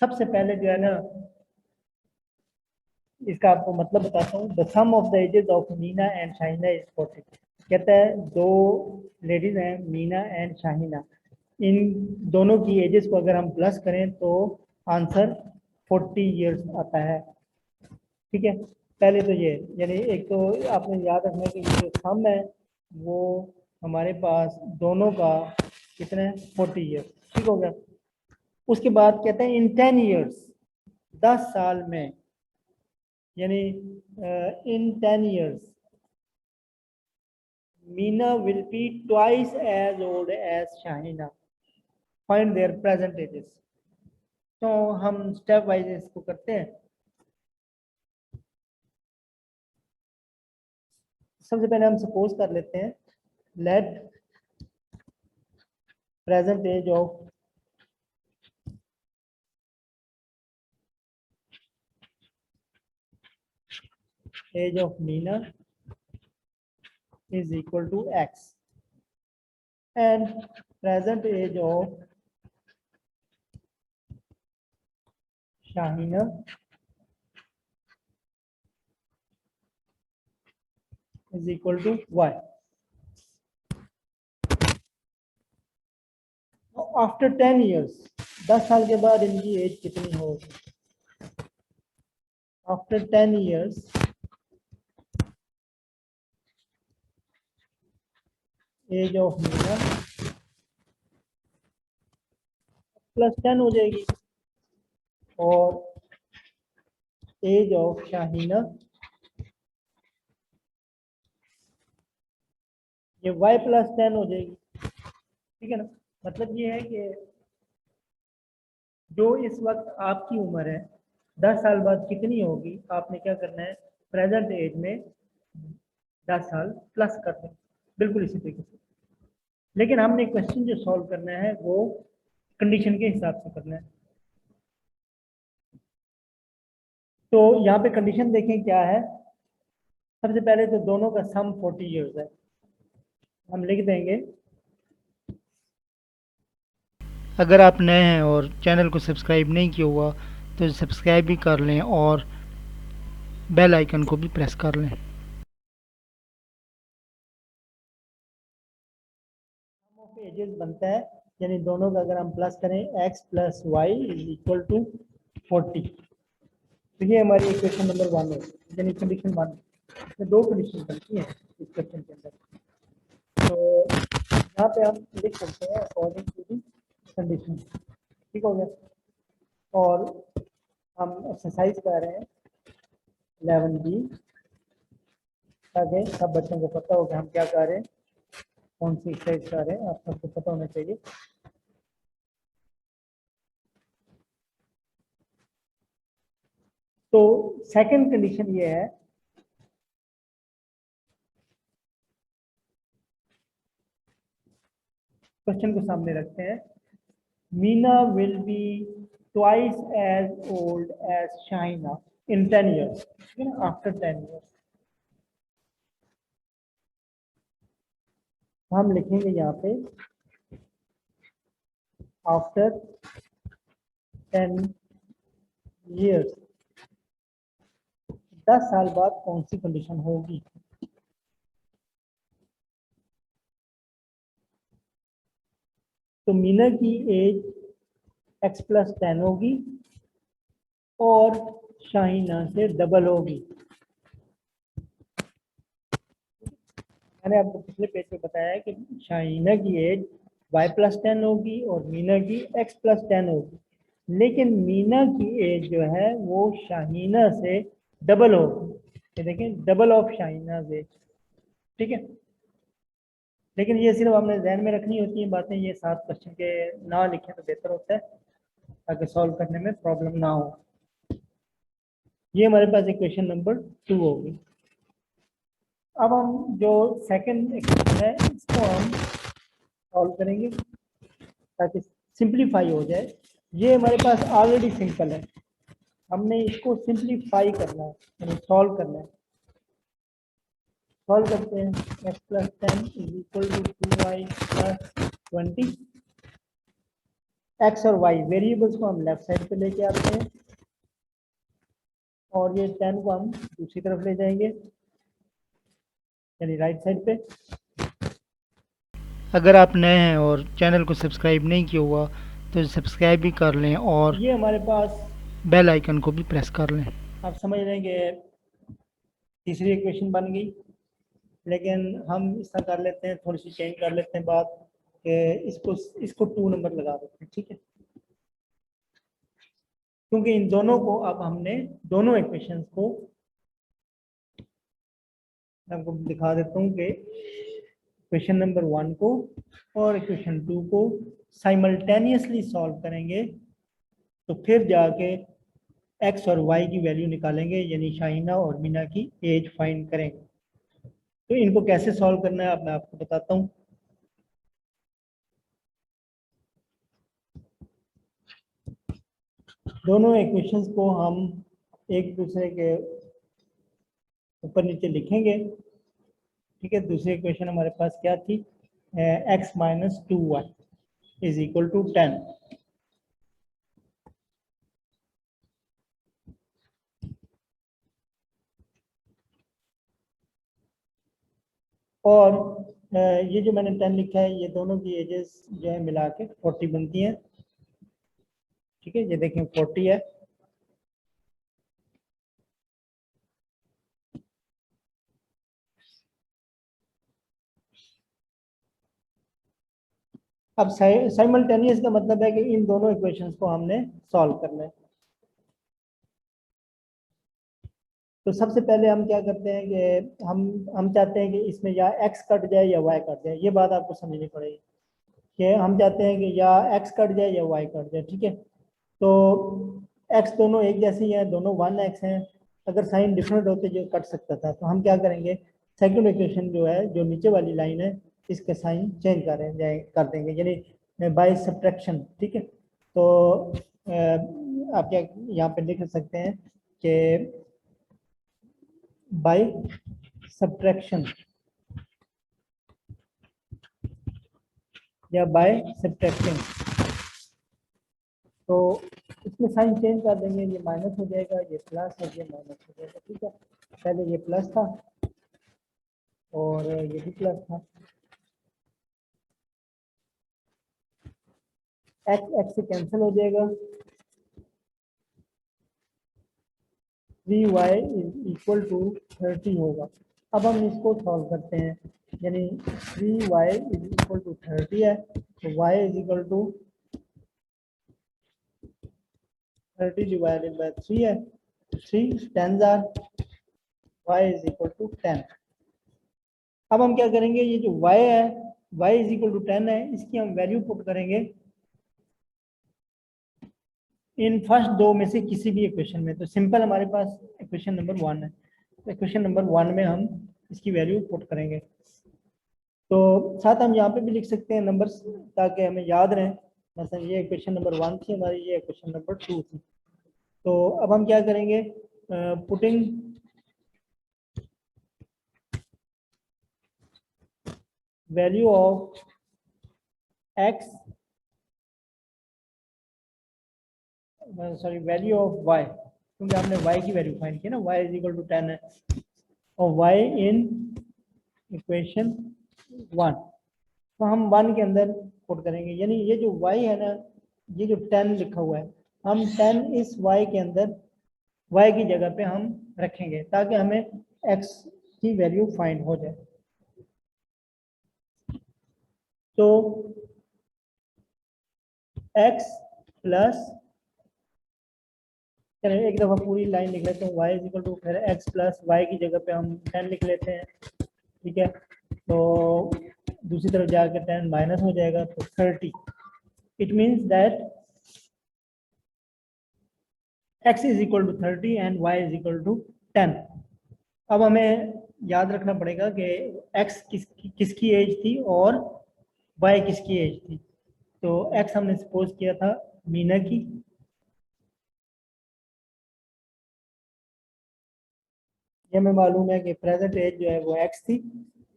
सबसे पहले जो है ना, इसका आपको मतलब बताता हूँ। The sum of the ages of Meena and Shahina is 40। कहता है दो लेडीज हैं, मीना एंड शाहिना, इन दोनों की एजेस को अगर हम प्लस करें तो आंसर 40 इयर्स आता है। ठीक है, पहले तो ये, यानी एक तो आपने याद रखना है कि ये जो सम है वो हमारे पास दोनों का कितना है, 40 ईयर्स। ठीक हो गया। उसके बाद कहते हैं इन 10 ईयर्स, 10 साल में, यानी in 10 years Meena will be twice as old as Shahina, find their present ages. तो हम स्टेप वाइज इसको करते हैं। सबसे पहले हम सपोज कर लेते हैं, let present age of Meena is equal to x and present age of Shahina is equal to y. After 10 years, 10 साल के बाद इनकी एज कितनी होगी? After 10 years, age of Meena plus 10 हो जाएगी और एज ऑफ शाहीना ये y प्लस 10 हो जाएगी। ठीक है ना, मतलब ये है कि जो इस वक्त आपकी उम्र है 10 साल बाद कितनी होगी, आपने क्या करना है, प्रेजेंट एज में 10 साल प्लस कर दें, बिल्कुल इसी तरीके से। लेकिन हमने क्वेश्चन जो सॉल्व करना है वो कंडीशन के हिसाब से करना है। तो यहाँ पे कंडीशन देखें क्या है। सबसे पहले तो दोनों का सम 40 इयर्स है, हम लिख देंगे। अगर आप नए हैं और चैनल को सब्सक्राइब नहीं किया हुआ तो सब्सक्राइब भी कर लें और बेल आइकन को भी प्रेस कर लें। एजेस बनता है, यानी दोनों का अगर हम प्लस करें x plus y is equal to 40। तो ये हमारी इक्वेशन नंबर 1 है, यानी कंडीशन 1। तो दो कंडीशन बनती हैं इस क्वेश्चन के अंदर। तो यहाँ पे हम लिख सकते हैं अकॉर्डिंग टू दी कंडीशन। ठीक हो गया। और हम एक्सरसाइज कर रहे हैं 11B, ताकि सब बच्चों को पता हो कि हम क्या कर रहे हैं, कौन सी एक्सरसाइज कर रहे हैं, आप सबको पता होना चाहिए। तो सेकंड कंडीशन ये है, क्वेश्चन को सामने रखते हैं। Meena will be twice as old as Shaina in 10 years, ठीक है ना, आफ्टर 10 ईयर्स। हम लिखेंगे यहाँ पे आफ्टर 10 ईयर्स, 10 साल बाद कौन सी कंडीशन होगी। तो मीना की एज x प्लस 10 होगी और शाहीना से डबल होगी। मैंने आपको पिछले पेज पे बताया है कि शाहीना की एज y प्लस 10 होगी और मीना की x प्लस 10 होगी, लेकिन मीना की एज जो है वो शाहीना से डबल होगी। ये देखें, डबल ऑफ शाहीना एज। ठीक है, लेकिन ये सिर्फ हमने ध्यान में रखनी होती है बातें, ये 7 क्वेश्चन के ना लिखें तो बेहतर होता है ताकि सॉल्व करने में प्रॉब्लम ना हो। ये हमारे पास इक्वेशन नंबर 2 होगी। अब हम जो सेकंड इक्वेशन है इसको हम सॉल्व करेंगे ताकि सिंप्लीफाई हो जाए। ये हमारे पास ऑलरेडी सिंपल है, हमने इसको सिंप्लीफाई करना है, यानी सॉल्व करना है। सॉल्व करते हैं, x plus 10 is equal to 2y plus 20। X और वाई वेरिएबल्स को हम लेफ्ट साइड पे लेके आते हैं और ये 10 को हम दूसरी तरफ ले जाएंगे यानी राइट साइड पे। अगर आप नए हैं और चैनल को सब्सक्राइब नहीं किया हुआ तो सब्सक्राइब भी कर लें और ये हमारे पास बेल आइकन को भी प्रेस कर लें। आप समझ रहे हैं कि तीसरी इक्वेशन बन गई, लेकिन हम इसका कर लेते हैं, थोड़ी सी चेंज कर लेते हैं बात कि इसको इसको 2 नंबर लगा देते हैं, ठीक है, क्योंकि इन दोनों को अब हमने दोनों इक्वेशंस को आपको दिखा देता हूँ कि इक्वेशन नंबर 1 को और इक्वेशन 2 को साइमल्टेनियसली सॉल्व करेंगे तो फिर जाके एक्स और वाई की वैल्यू निकालेंगे यानी शाहिना और मीना की एज फाइंड करेंगे। तो इनको कैसे सॉल्व करना है अब मैं आपको बताता हूँ। दोनों इक्वेशंस को हम एक दूसरे के ऊपर नीचे लिखेंगे, ठीक है। दूसरी इक्वेशन हमारे पास क्या थी, x minus 2y is equal to 10। और ये जो मैंने 10 लिखा है ये दोनों की एजेस जो है मिला के 40 बनती हैं, ठीक है। ये देखें 40 है। अब साइमल्टेनियस का मतलब है कि इन दोनों इक्वेशंस को हमने सॉल्व करना है। तो सबसे पहले हम क्या करते हैं कि हम चाहते हैं कि इसमें या x कट जाए या y कट जाए, ये बात आपको समझनी पड़ेगी कि हम चाहते हैं कि या x कट जाए या y कट जाए, ठीक है। तो x दोनों एक जैसी हैं, दोनों 1x हैं। अगर साइन डिफरेंट होते जो कट सकता था, तो हम क्या करेंगे, सेकंड इक्वेशन जो है जो नीचे वाली लाइन है इसके साइन चेंज कर देंगे यानी बाय सब्ट्रैक्शन, ठीक है। तो आप क्या यहाँ पे लिख सकते हैं कि बाय सब्ट्रैक्शन या बाय सब्ट्रैक्टिंग। तो इसमें साइन चेंज कर देंगे, ये माइनस हो जाएगा, ये प्लस और ये माइनस हो जाएगा, ठीक है। पहले ये प्लस था और ये भी प्लस था, एक्स एक्स से कैंसिल हो जाएगा, 3y इज इक्वल टू 30 होगा। अब हम इसको सॉल्व करते हैं, यानी 3y इज इक्वल टू 30 है, तो y is equal to 30 divided by 3 है, 3 10 y इज इक्वल टू 10। अब हम क्या करेंगे, ये जो y है y इज इक्वल टू 10 है, इसकी हम वैल्यू पुट करेंगे इन फर्स्ट दो में से किसी भी इक्वेशन में। तो सिंपल हमारे पास इक्वेशन नंबर 1 है, तो इक्वेशन नंबर 1 में हम इसकी वैल्यू पुट करेंगे। तो साथ हम यहाँ पे भी लिख सकते हैं नंबर्स ताकि हमें याद रहे। मतलब ये इक्वेशन नंबर 1 थी हमारी, ये इक्वेशन नंबर 2 थी। तो अब हम क्या करेंगे, putting value of x sorry value of y, क्योंकि हमने वाई की वैल्यू फाइंड की ना, वाई इज इक्वल टू 10 है, और वाई इन इक्वेशन 1। तो हम 1 के अंदर पुट करेंगे, यानी ये जो y है ना, ये जो 10 लिखा हुआ है, हम 10 इस y के अंदर y की जगह पे हम रखेंगे ताकि हमें x की वैल्यू फाइंड हो जाए। तो x प्लस, चलिए एक दफ़ा पूरी लाइन लिख लेते हैं, y इज इक्वल टू फिर x प्लस वाई की जगह पे हम 10 लिख लेते हैं, ठीक है। तो दूसरी तरफ जाकर 10 माइनस हो जाएगा तो 30। It means that x is equal to 30 and y is equal to 10। अब हमें याद रखना पड़ेगा कि x किसकी एज थी और y किसकी एज थी। तो x हमने सपोज किया था मीना की, ये हमें मालूम है कि प्रेजेंट एज जो है वो x थी,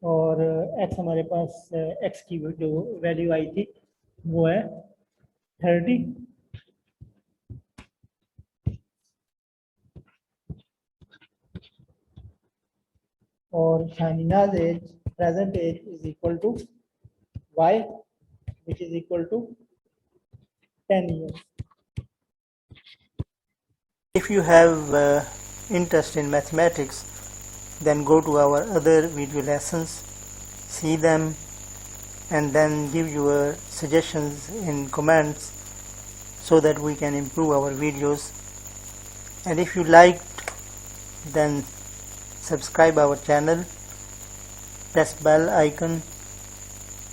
और x हमारे पास x की जो वैल्यू आई थी वो है 30 और शाहीना's age present age is equal to y, which is equal to 10 years. If you have interest in mathematics, then go to our other video lessons, see them, and then give your suggestions in comments so that we can improve our videos. And if you liked, then subscribe our channel, press bell icon,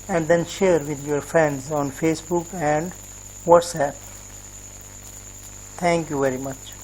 and then share with your friends on Facebook and WhatsApp. Thank you very much.